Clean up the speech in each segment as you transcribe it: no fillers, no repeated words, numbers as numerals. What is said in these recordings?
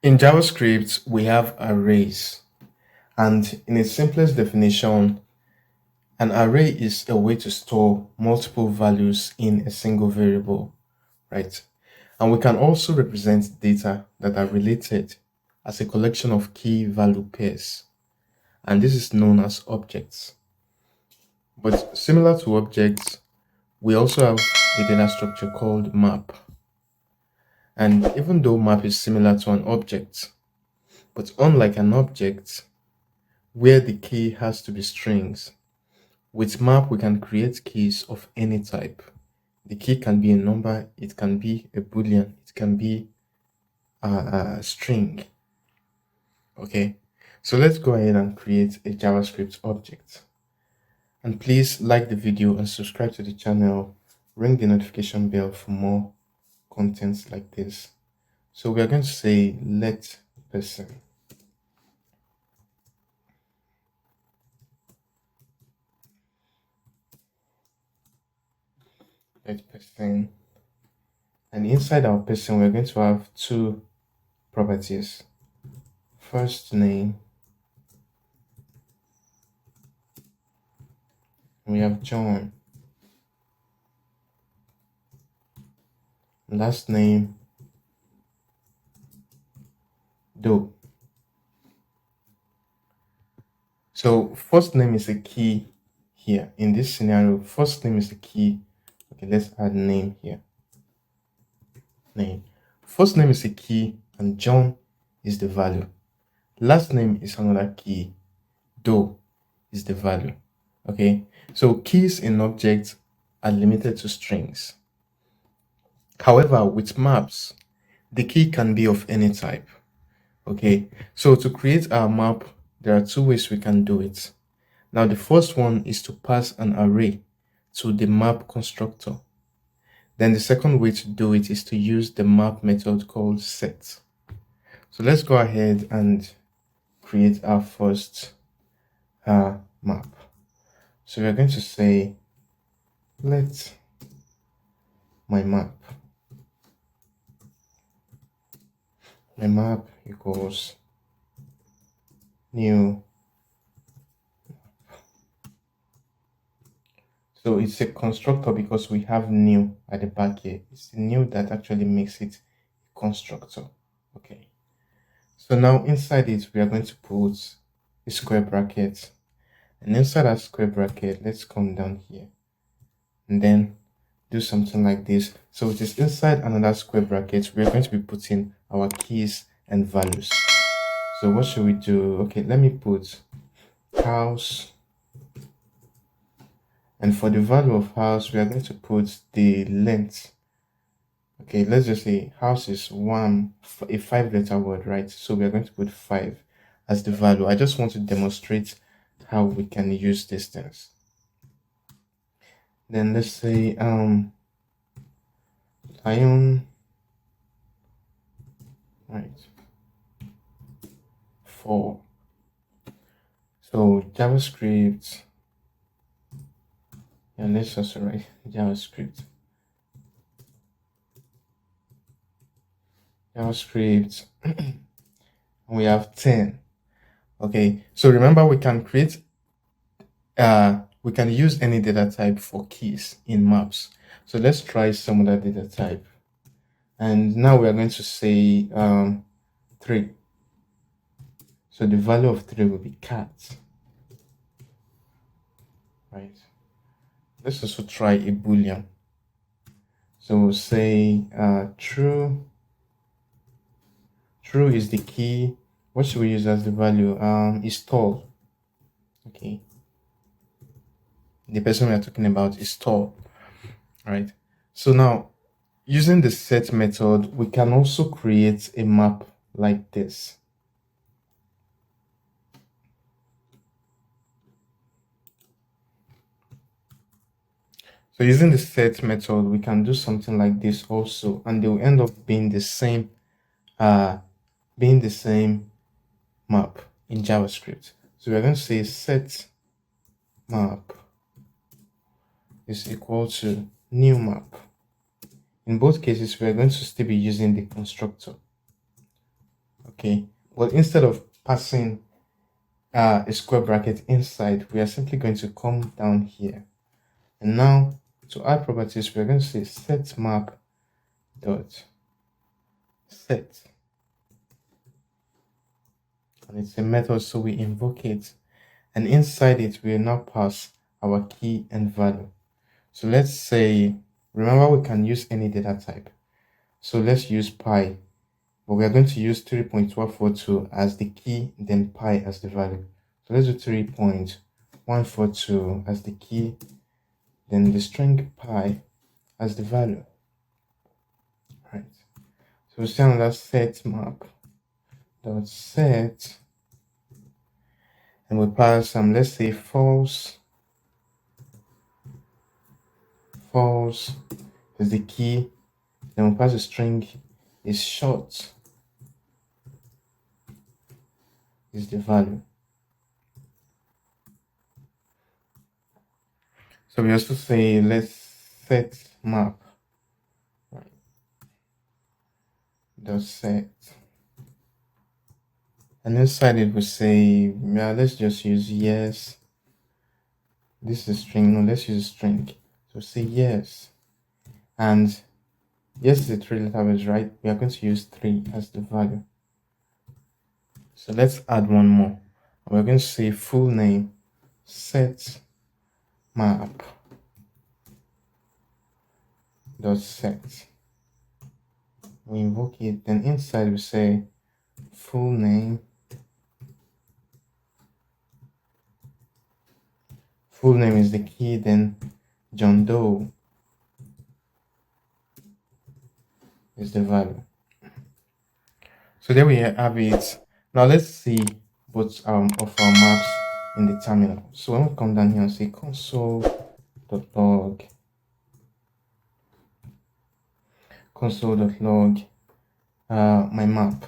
In JavaScript, we have arrays, and in its simplest definition, an array is a way to store multiple values in a single variable, right? And we can also represent data that are related as a collection of key value pairs, and this is known as objects. But similar to objects, we also have a data structure called map. And even though map is similar to an object, but unlike an object, where the key has to be strings. With map, we can create keys of any type. The key can be a number, it can be a boolean, it can be a string. Okay, so let's go ahead and create a JavaScript object. And please like the video and subscribe to the channel. Ring the notification bell for more contents like this. So we are going to say let person. Let person. And inside our person, we're going to have two properties. First name, we have John. Last name, Doe. So first name is a key here. In this scenario, first name is a key. Okay, let's add name here. Name. First name is a key and John is the value. Last name is another key. Doe is the value. Okay, so keys in objects are limited to strings. However, with maps, the key can be of any type. Okay, so to create our map, there are two ways we can do it. Now, the first one is to pass an array to the map constructor. Then the second way to do it is to use the map method called set. So let's go ahead and create our first map. So we're going to say, let my map equals new. So it's a constructor because we have new at the back here. It's the new that actually makes it a constructor. Okay. So now inside it, we are going to put a square bracket. And inside that square bracket, let's come down here and then do something like this. So it is inside another square bracket. We are going to be putting our keys and values. So what should we do? Okay, let me put house. And for the value of house, we are going to put the length. Okay, let's just say house is a 5-letter word, right? So we are going to put 5 as the value. I just want to demonstrate how we can use these things. Then let's say lion, right? 4. So JavaScript. Yeah, let's also write JavaScript. JavaScript. We have 10. Okay, so remember we can create we can use any data type for keys in maps. So let's try some other data type. And now we are going to say 3. So the value of 3 will be cat. Right. Let's also try a boolean. So we'll say true. True is the key. What should we use as the value? Is tall. Okay. The person we are talking about is tall. Right. So now, using the set method, we can also create a map like this. So using the set method, we can do something like this also, and they will end up being the same map in JavaScript. So we're going to say set map is equal to new map. In both cases, we're going to still be using the constructor. Okay, well, instead of passing a square bracket inside, we are simply going to come down here. And now to add properties, we're going to say set map dot set, and it's a method, so we invoke it, and inside it we will now pass our key and value. So let's say, remember, we can use any data type, so let's use pi, but we are going to use 3.142 as the key, then pi as the value. So let's do 3.142 as the key, then the string pi as the value. Right. So we say another set map dot set, and we pass let's say false is the key, then we pass a string is short is the value. So we also say let's set map, right, dot set, and inside it we say, yeah, let's just use yes. This is a string. No, let's use a string. So say yes, and yes is a 3-letter word, right? We are going to use 3 as the value. So let's add one more. We're going to say full name set map dot set. We invoke it, then inside we say full name. Full name is the key, then John Doe is the value. So there we have it. Now let's see both of our maps in the terminal. So when we come down here and say console.log my map,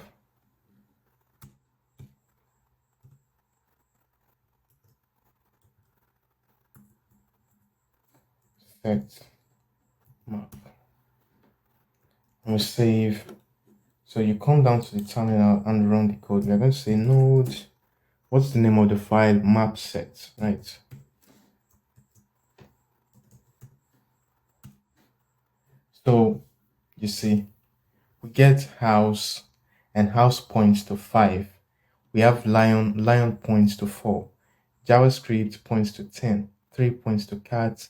set map, and we save. So you come down to the terminal and run the code. We're going to say node, what's the name of the file? Map set, right? So you see, we get house, and house points to 5. We have lion points to 4. JavaScript points to 10. 3 points to cat.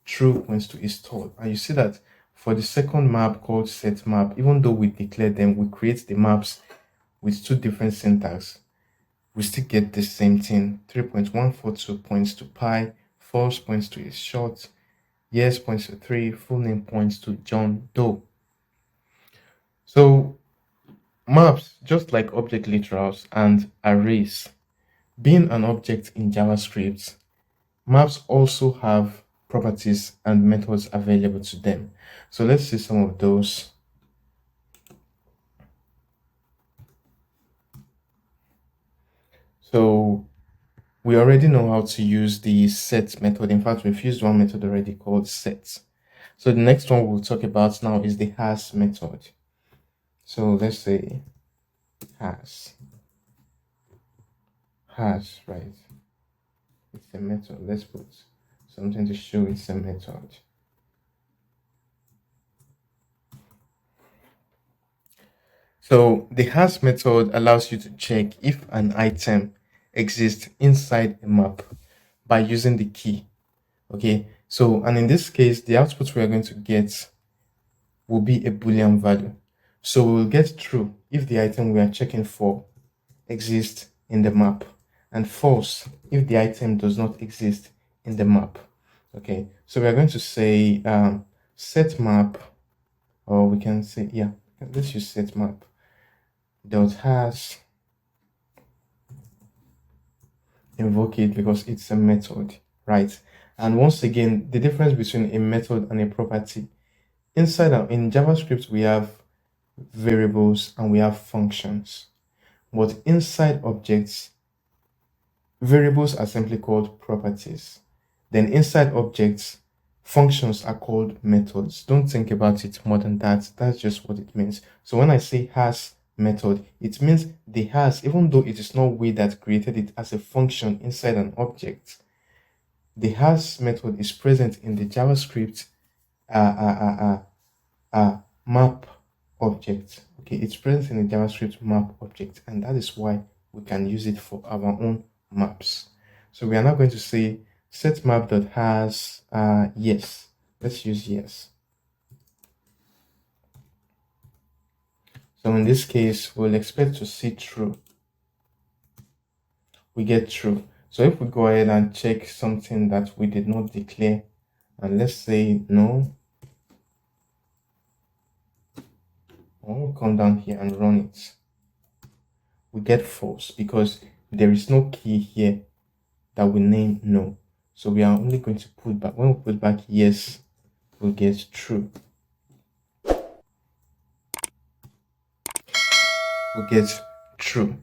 True points to install. And you see that for the second map called set map, even though we declare them, we create the maps with 2 different syntax, we still get the same thing. 3.142 points to pi, false points to is short, yes points to 3, full name points to John Doe. So maps, just like object literals and arrays, being an object in JavaScript, maps also have properties and methods available to them. So let's see some of those. So we already know how to use the set method. In fact, we've used one method already called set. So the next one we'll talk about now is the has method. So let's say has, right? It's a method. Let's put something to show it's a method. So the has method allows you to check if an item exists inside a map by using the key. Okay, so and in this case, the output we are going to get will be a Boolean value. So we will get true if the item we are checking for exists in the map, and false if the item does not exist in the map. Okay, so we are going to say set map, or we can say, yeah, let's use set map dot has, invoke it because it's a method, right? And once again, the difference between a method and a property, in JavaScript we have variables and we have functions, but inside objects, variables are simply called properties. Then inside objects, functions are called methods. Don't think about it more than that. That's just what it means. So when I say has method, it means the has, even though it is not we that created it as a function inside an object, the has method is present in the JavaScript map object. Okay, it's present in the JavaScript map object, and that is why we can use it for our own maps. So we are now going to say set map that has yes. Let's use yes. So in this case, we'll expect to see true. We get true. So if we go ahead and check something that we did not declare, and let's say no, we'll come down here and run it. We get false because there is no key here that we name no. So we are only going to put back, when we put back yes, we'll get true. We'll get true.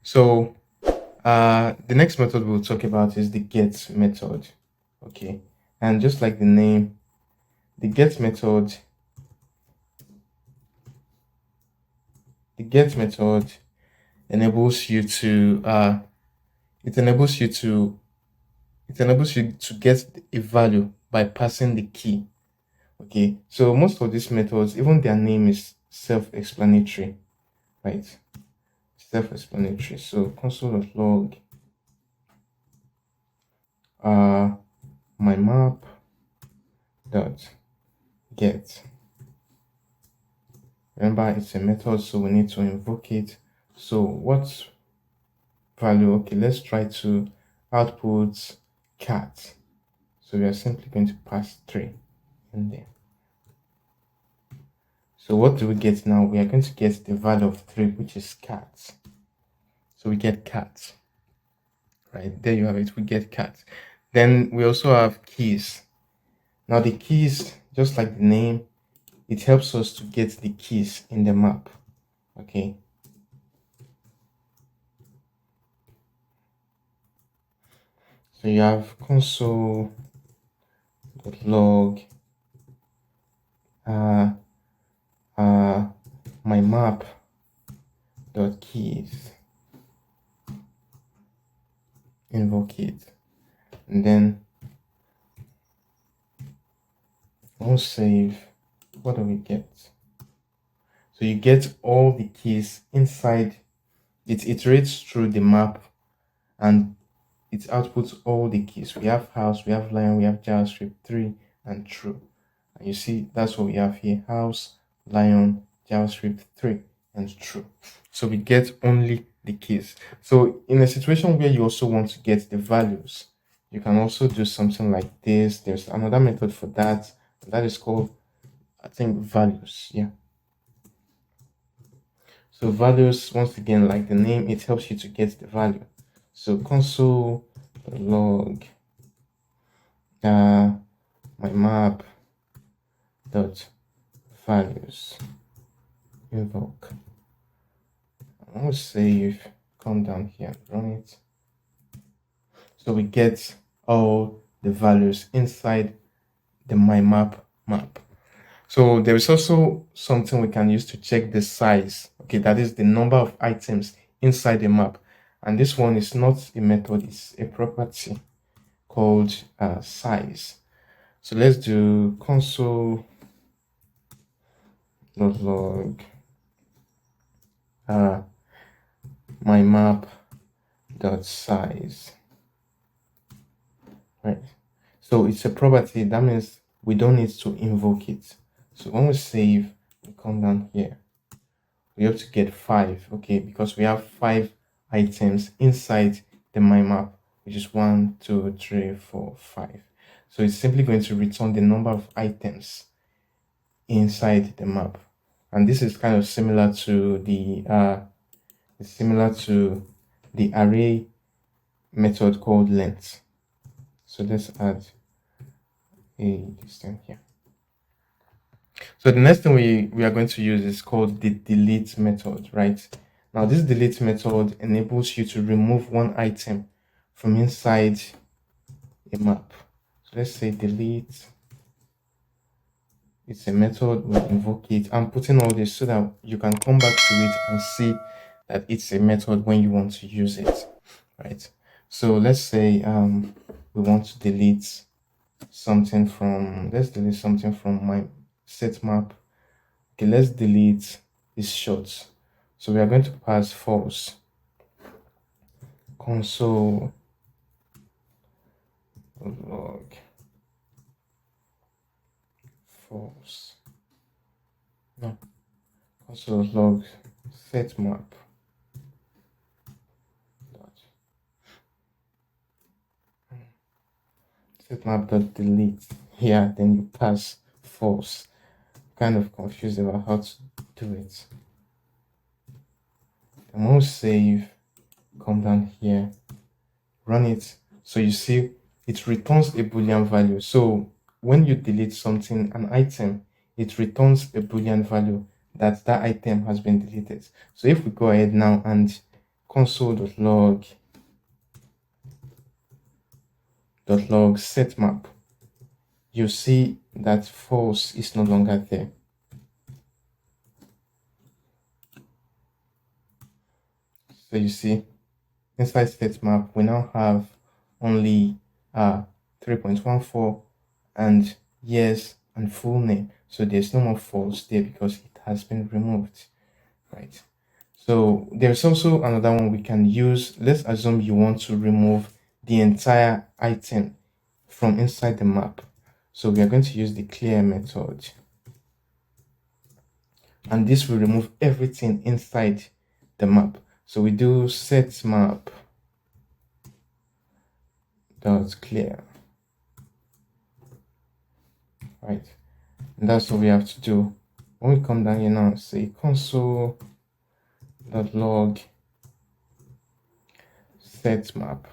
So the next method we'll talk about is the get method. Okay, and just like the name, the get method enables you to it enables you to get a value by passing the key. Okay, so most of these methods, even their name is self-explanatory, right? Self-explanatory. So console.log my map dot get. Remember, it's a method, so we need to invoke it. So what value? Okay, let's try to output cat. So we are simply going to pass 3 in there. So what do we get now? We are going to get the value of 3, which is cat. So we get cat. Right, there you have it. We get cat. Then we also have keys. Now the keys, just like the name, it helps us to get the keys in the map. Okay. So you have console.log my map dot keys, invoke it, and then we'll save. What do we get? So you get all the keys inside. It iterates through the map and it outputs all the keys. We have house, we have lion, we have JavaScript 3 and true. And you see, that's what we have here: house, lion, JavaScript 3 and true. So we get only the keys. So in a situation where you also want to get the values, you can also do something like this. There's another method for that. That is called, I think, values. Yeah. So values, once again, like the name, it helps you to get the value. So console.log my map dot values, invoke. I will save, come down here and run it. So we get all the values inside the my map. So there is also something we can use to check the size. Okay, that is the number of items inside the map. And this one is not a method, it's a property called size. So let's do console.log my map dot size. Right. So it's a property. That means we don't need to invoke it. So when we save, we come down here. We have to get 5. Okay, because we have 5 items inside the my map, which is 1, 2, 3, 4, 5. So it's simply going to return the number of items inside the map. And this is kind of similar to the array method called length. So let's add this thing here. So the next thing we are going to use is called the delete method, right? Now this delete method enables you to remove one item from inside a map. So let's say delete. It's a method, we invoke it. I'm putting all this so that you can come back to it and see that it's a method when you want to use it, right? So let's say we want to delete something from, let's delete something from my set map. Okay, let's delete this short. So we are going to pass false console log false. No, console log set map dot set map dot delete. Yeah, then you pass false. Kind of confused about how to do it. Then we'll save, come down here, run it. So you see it returns a boolean value. So when you delete something, an item, it returns a boolean value that that item has been deleted. So if we go ahead now and console.log set map, you see that false is no longer there. So you see inside set map we now have only 3.14 and years and full name. So there's no more false there because it has been removed, right? So there's also another one we can use. Let's assume you want to remove the entire item from inside the map. So we are going to use the clear method. And this will remove everything inside the map. So we do set map dot clear, right? And that's what we have to do. When we come down here now, say console.log set map.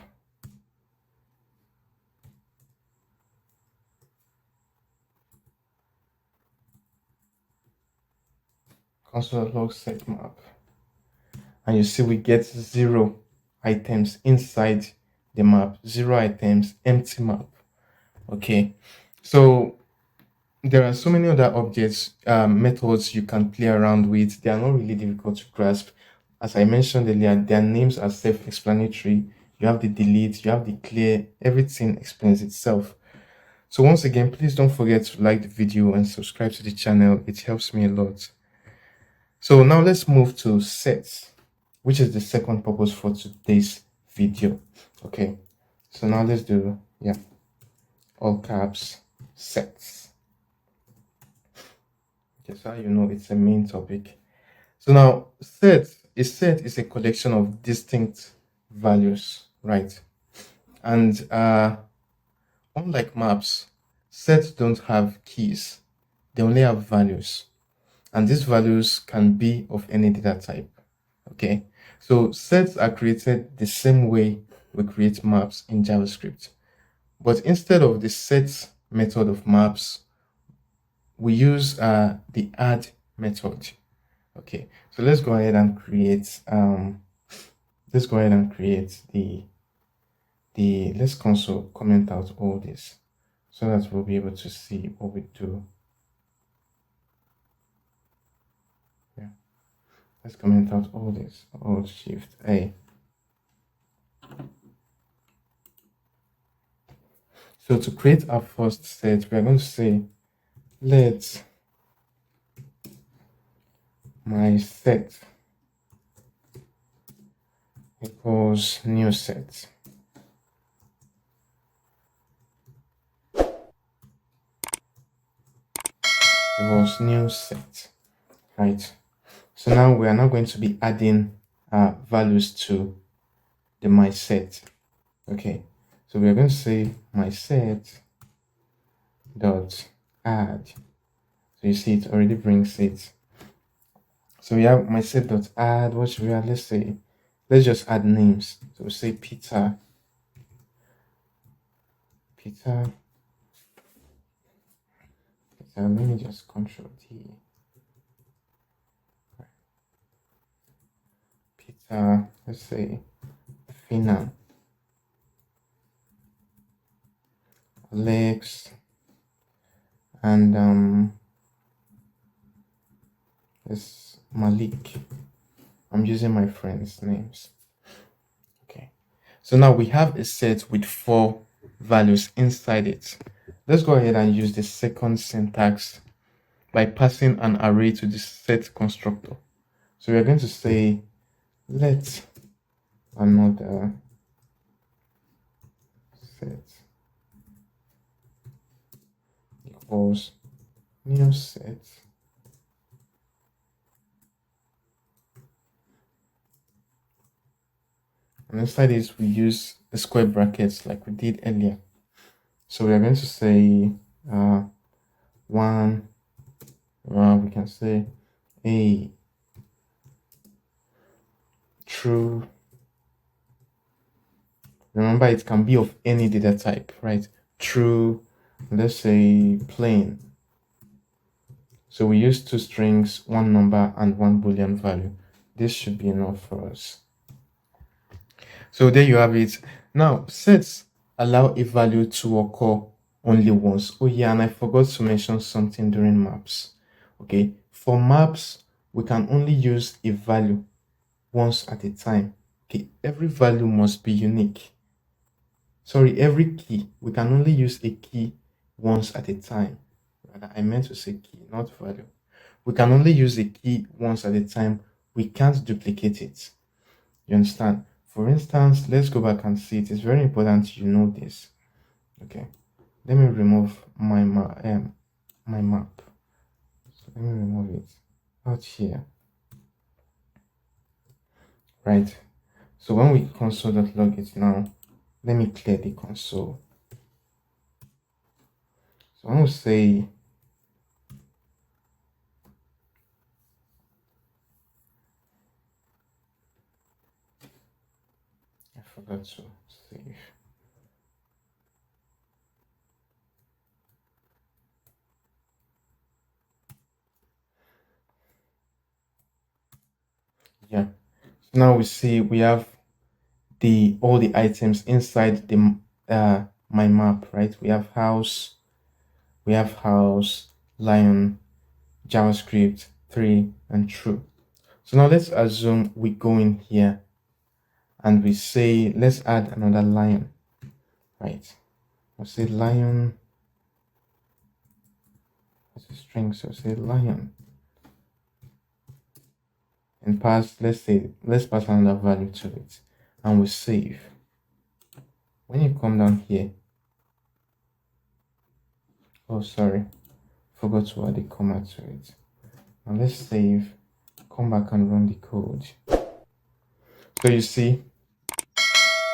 Console.log set map. And you see we get 0 items inside the map, 0 items, empty map. Okay, so there are so many other objects, methods you can play around with. They are not really difficult to grasp. As I mentioned earlier, their names are self-explanatory. You have the delete, you have the clear, everything explains itself. So once again, please don't forget to like the video and subscribe to the channel. It helps me a lot. So now let's move to sets, which is the second purpose for today's video. Okay, so now let's do, all caps sets. That's how you know it's a main topic. So now a set is a collection of distinct values, right? And unlike maps, sets don't have keys, they only have values. And these values can be of any data type. Okay, so sets are created the same way we create maps in JavaScript. But instead of the set method of maps, we use the add method. Okay, so let's go ahead and create the let's console comment out all this so that we'll be able to see what we do. Yeah, let's comment out all this, Alt Shift A. So to create our first set, we are going to say let my set equals new set. Equals new set, right? So now we are now going to be adding values to the my set. Okay, so we are going to say my set dot add. So you see it already brings it. So we have my set dot add. What should we add? Let's just add names. So we say Peter. Let me just Control D. Peter. Let's say Fina. Alex. And this Malik. I'm using my friends' names. Okay. So now we have a set with 4 values inside it. Let's go ahead and use the second syntax by passing an array to the set constructor. So we're going to say let another set equals new set. And inside this, we use the square brackets like we did earlier. So we are going to say one, we can say a true. Remember, it can be of any data type, right? True, let's say plain. So we use 2 strings, 1 number, and 1 Boolean value. This should be enough for us. So there you have it. Now, sets allow a value to occur only once. Oh yeah, and I forgot to mention something during maps. Okay, for maps, we can only use a value once at a time. Okay, every value must be unique. Sorry, every key. We can only use a key once at a time. Rather, I meant to say key, not value. We can only use a key once at a time. We can't duplicate it. You understand? For instance, let's go back and see it. It's very important you know this. Okay, let me remove my map. So let me remove it out here. Right. So when we console.log it now, let me clear the console. So I will say I forgot to save. Yeah. So now we see we have all the items inside the my map, right? We have house, lion, javascript, 3, and true. So now let's assume we go in here and we say let's add another lion, right? I'll say lion. It's a string, so say lion. And pass, let's pass another value to it, and we save. When you come down here, oh sorry, forgot to add a comma to it. Now let's save, come back and run the code. So you see,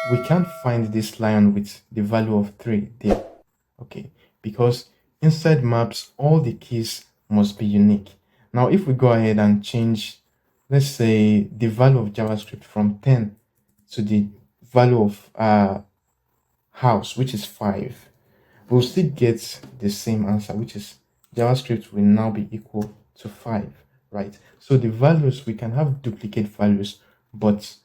we can't find this lion with the value of 3 there. Okay, because inside maps, all the keys must be unique. Now, if we go ahead and change, let's say, the value of JavaScript from 10 to the value of house, which is 5, we'll still get the same answer, which is JavaScript will now be equal to 5, right? So the values, we can have duplicate values, but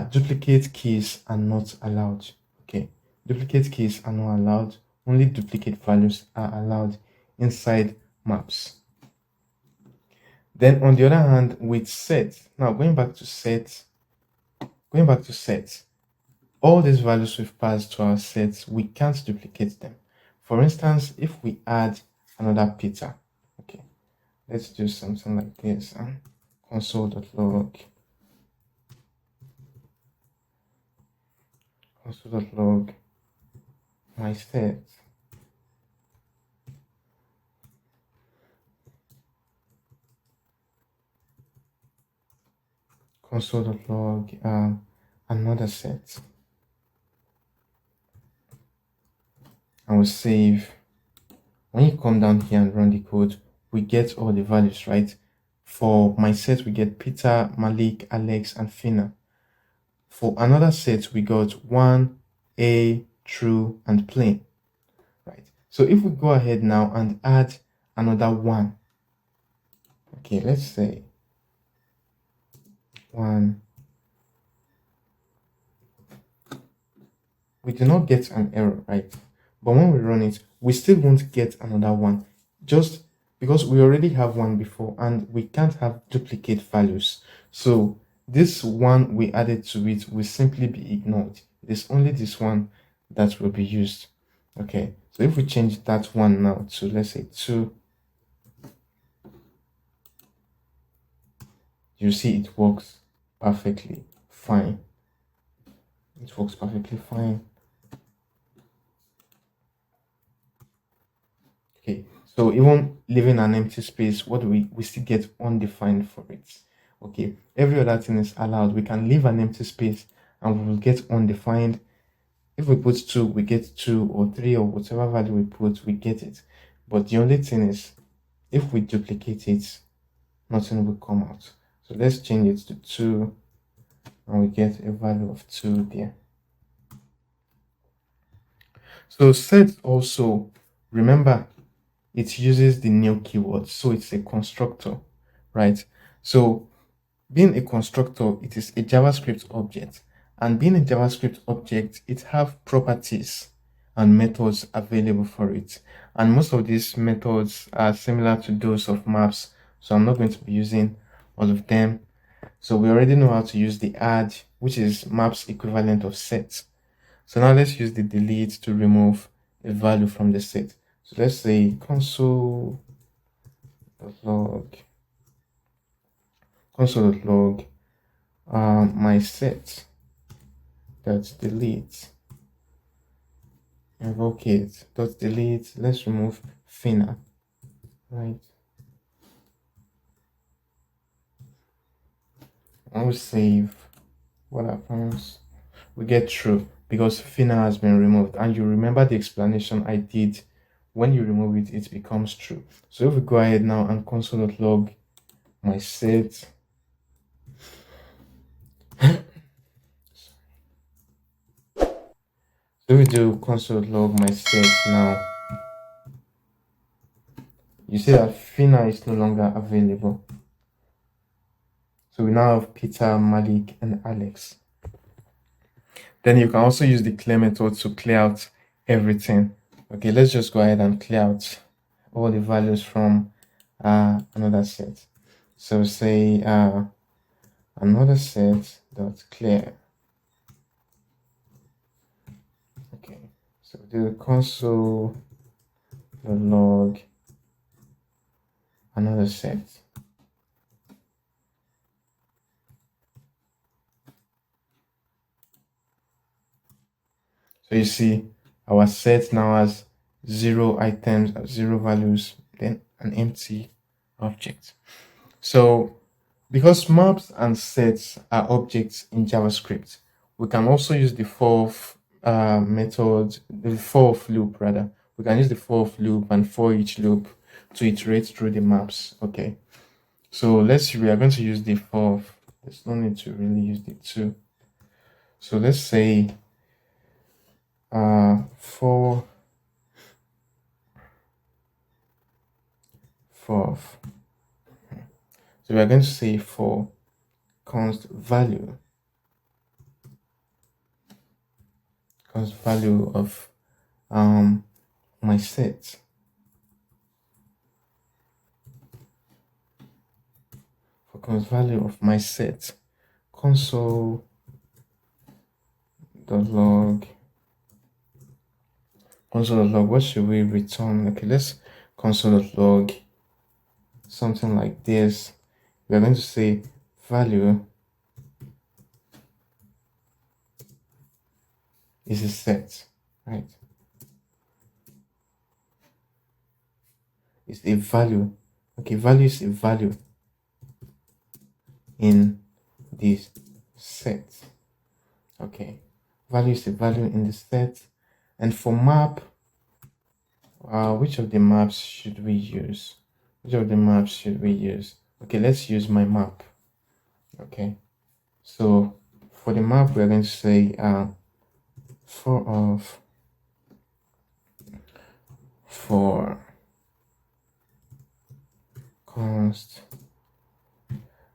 duplicate keys are not allowed. Okay, duplicate keys are not allowed. Only duplicate values are allowed inside maps. Then on the other hand, with set, now going back to set, all these values we've passed to our sets, we can't duplicate them. For instance, if we add another Peter, okay, let's do something like this. Console.log my set. Console.log another set, and we save. When you come down here and run the code, we get all the values, right? For my set, we get Peter, Malik, Alex, and Fina. For another set, we got 1, A, true, and plain, right? So if we go ahead now and add another 1, okay, let's say 1, we do not get an error, right? But when we run it, we still won't get another 1, just because we already have one before and we can't have duplicate values. So this one we added to it will simply be ignored. It is only this one that will be used. Okay, so if we change that one now to, let's say, 2, you see it works perfectly fine. It works perfectly fine. Okay, so even leaving an empty space, what do we still get undefined for it? Okay, every other thing is allowed. We can leave an empty space and we will get undefined. If we put 2, we get 2, or 3, or whatever value we put, we get it. But the only thing is, if we duplicate it, nothing will come out. So let's change it to 2 and we get a value of 2 there. So set also, remember, it uses the new keyword, so it's a constructor, right? So being a constructor, it is a JavaScript object, and being a JavaScript object, it have properties and methods available for it, and most of these methods are similar to those of maps, so I'm not going to be using all of them. So we already know how to use the add, which is maps equivalent of set. So now let's use the delete to remove a value from the set. So let's say console.log my set dot delete, invoke it dot delete. Let's remove Fina, right? And we save. What happens? We get true because Fina has been removed, and you remember the explanation I did. When you remove it, it becomes true. So if we go ahead now and console.log my set, so we do console.log my set now, you see that Fina is no longer available. So we now have Peter, Malik, and Alex. Then you can also use the clear method to clear out everything. Okay, let's just go ahead and clear out all the values from another set. So say another set dot clear. Okay, so do console log another set. So you see our set now has 0 items, 0 values, then an empty object. So because maps and sets are objects in JavaScript, we can also use the method, the for loop rather. We can use the for loop and for each loop to iterate through the maps. Okay, so let's see, we are going to use the for. There's no need to really use the two. So let's say for so we are going to say for const value of my set, for const value of my set, console dot log what should we return? Okay, let's console dot log something like this. We are going to say value is a set, right? It's a value. Okay, value is a value in this set. Okay, value is a value in the set. And for map, which of the maps should we use? Okay, let's use my map. Okay, so for the map, we're going to say for const,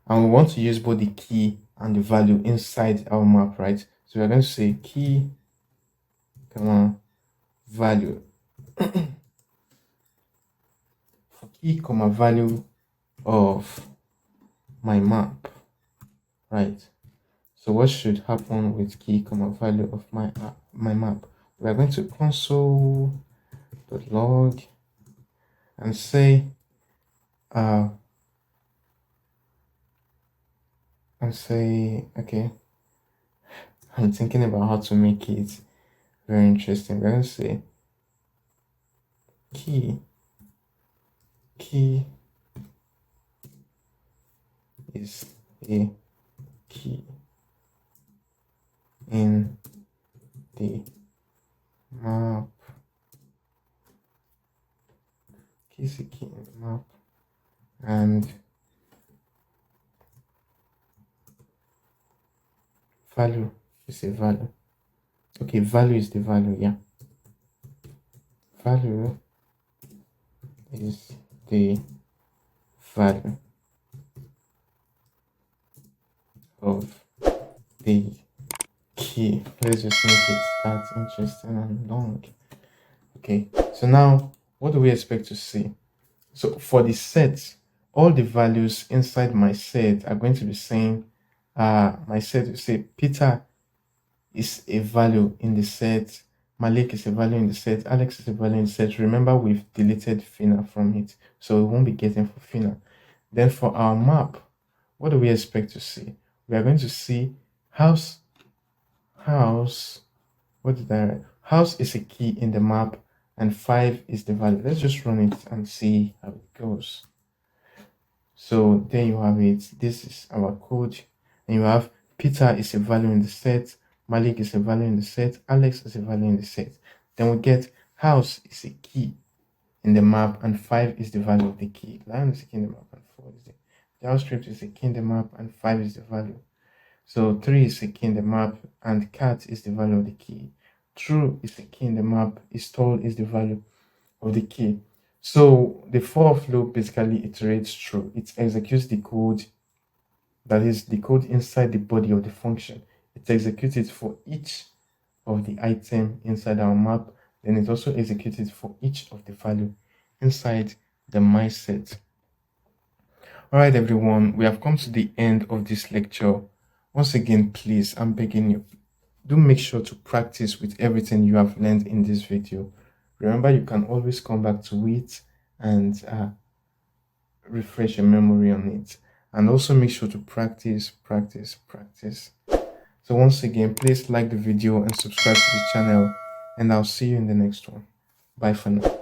and we want to use both the key and the value inside our map, right? So we're going to say key, value. For key comma value of my map, right? So what should happen with key comma value of my map? We are going to console.log and say okay, I'm thinking about how to make it very interesting. We're going to say key is a key in the map. Key is a key in the map, and value is a value. Okay, value is the value, yeah. Value is the value of the key. Let's just make it that interesting and long. Okay, so now what do we expect to see? So for the set, all the values inside my set are going to be saying my set will say Peter is a value in the set, Malik is a value in the set, Alex is a value in the set. Remember, we've deleted Fina from it, so we won't be getting for Fina. Then for our map, what do we expect to see? We are going to see house. What did I write? House is a key in the map, and 5 is the value. Let's just run it and see how it goes. So there you have it. This is our code, and you have Peter is a value in the set, Malik is a value in the set, Alex is a value in the set. Then we get house is a key in the map, and 5 is the value of the key. Lion is a key in the map, and 4 is the javascript is a key in the map, and 5 is the value. So 3 is a key in the map, and cat is the value of the key. True is the key in the map, install is the value of the key. So the for loop basically iterates through. It executes the code, that is the code inside the body of the function. It executes it for each of the item inside our map. Then it also executes it for each of the value inside the my set. All right, everyone, we have come to the end of this lecture. Once again, please, I'm begging you, do make sure to practice with everything you have learned in this video. Remember, you can always come back to it and refresh your memory on it. And also make sure to practice. So once again, please like the video and subscribe to the channel. And I'll see you in the next one. Bye for now.